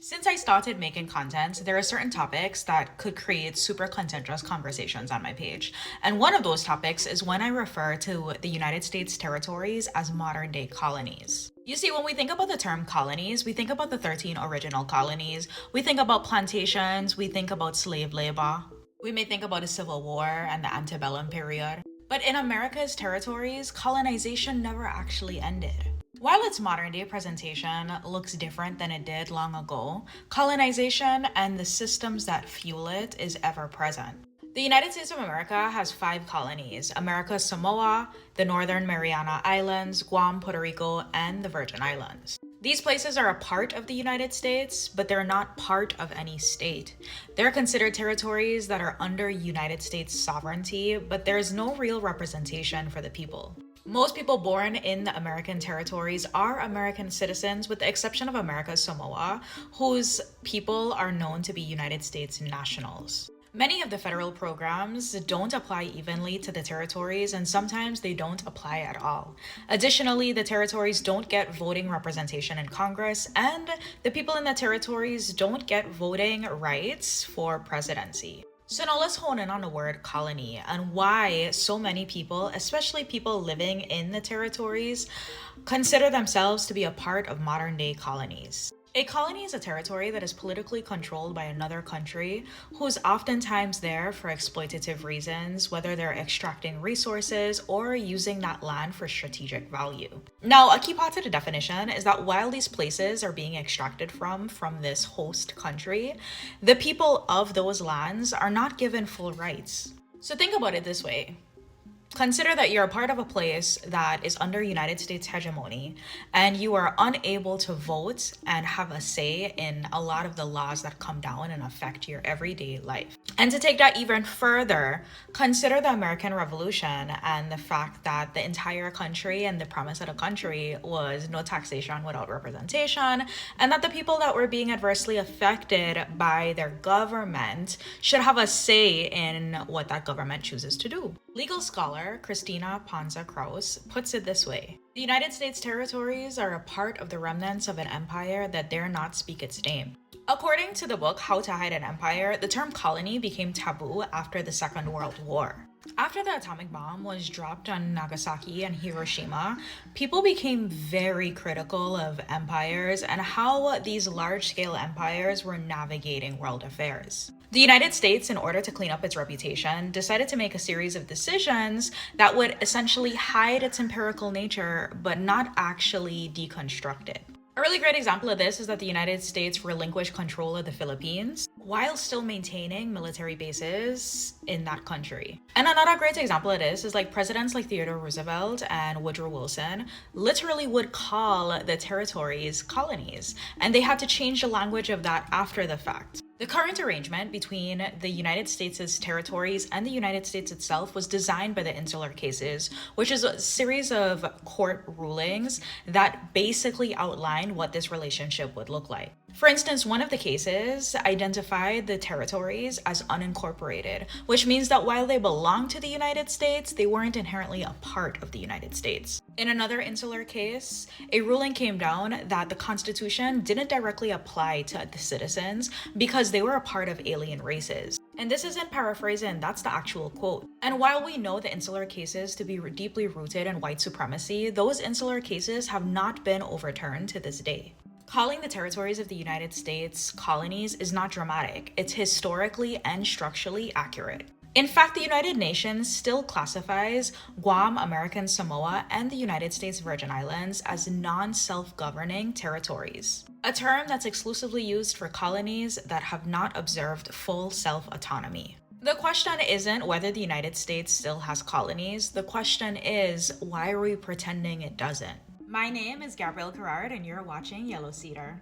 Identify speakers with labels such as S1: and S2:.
S1: Since I started making content, there are certain topics that could create super contentious conversations on my page. And one of those topics is when I refer to the United States territories as modern day colonies. You see, when we think about the term colonies, we think about the 13 original colonies, we think about plantations, we think about slave labor, we may think about the Civil War and the antebellum period. But in America's territories, colonization never actually ended. While its modern day presentation looks different than it did long ago, colonization and the systems that fuel it is ever present. The United States of America has 5 colonies: America's Samoa, the Northern Mariana Islands, Guam, Puerto Rico, and the Virgin Islands. These places are a part of the United States, but they're not part of any state. They're considered territories that are under United States sovereignty, but there's no real representation for the people. Most people born in the American territories are American citizens, with the exception of America's Samoa, whose people are known to be United States nationals. Many of the federal programs don't apply evenly to the territories, and sometimes they don't apply at all. Additionally, the territories don't get voting representation in Congress, and the people in the territories don't get voting rights for presidency. So now let's hone in on the word colony and why so many people, especially people living in the territories, consider themselves to be a part of modern day colonies. A colony is a territory that is politically controlled by another country who's oftentimes there for exploitative reasons, whether they're extracting resources or using that land for strategic value. Now, a key part of the definition is that while these places are being extracted from this host country, the people of those lands are not given full rights. So think about it this way. Consider that you're a part of a place that is under United States hegemony, and you are unable to vote and have a say in a lot of the laws that come down and affect your everyday life. And to take that even further, consider the American Revolution and the fact that the entire country and the premise of the country was no taxation without representation, and that the people that were being adversely affected by their government should have a say in what that government chooses to do. Legal scholar Christina Panza Kraus puts it this way: the United States territories are a part of the remnants of an empire that dare not speak its name. According to the book How to Hide an Empire, the term colony became taboo after the Second World War. After the atomic bomb was dropped on Nagasaki and Hiroshima, people became very critical of empires and how these large-scale empires were navigating world affairs. The United States, in order to clean up its reputation, decided to make a series of decisions that would essentially hide its empirical nature, but not actually deconstruct it. A really great example of this is that the United States relinquished control of the Philippines while still maintaining military bases in that country. And another great example of this is presidents like Theodore Roosevelt and Woodrow Wilson literally would call the territories colonies, and they had to change the language of that after the fact. The current arrangement between the United States' territories and the United States itself was designed by the Insular Cases, which is a series of court rulings that basically outline what this relationship would look like. For instance, one of the cases identified the territories as unincorporated, which means that while they belong to the United States, they weren't inherently a part of the United States. In another insular case, a ruling came down that the Constitution didn't directly apply to the citizens because they were a part of alien races. And this isn't paraphrasing, that's the actual quote. And while we know the insular cases to be deeply rooted in white supremacy, those insular cases have not been overturned to this day. Calling the territories of the United States colonies is not dramatic. It's historically and structurally accurate. In fact, the United Nations still classifies Guam, American Samoa, and the United States Virgin Islands as non-self-governing territories, a term that's exclusively used for colonies that have not observed full self-autonomy. The question isn't whether the United States still has colonies. The question is, why are we pretending it doesn't? My name is Gabrielle Querrard, and you're watching Yellow Cedar.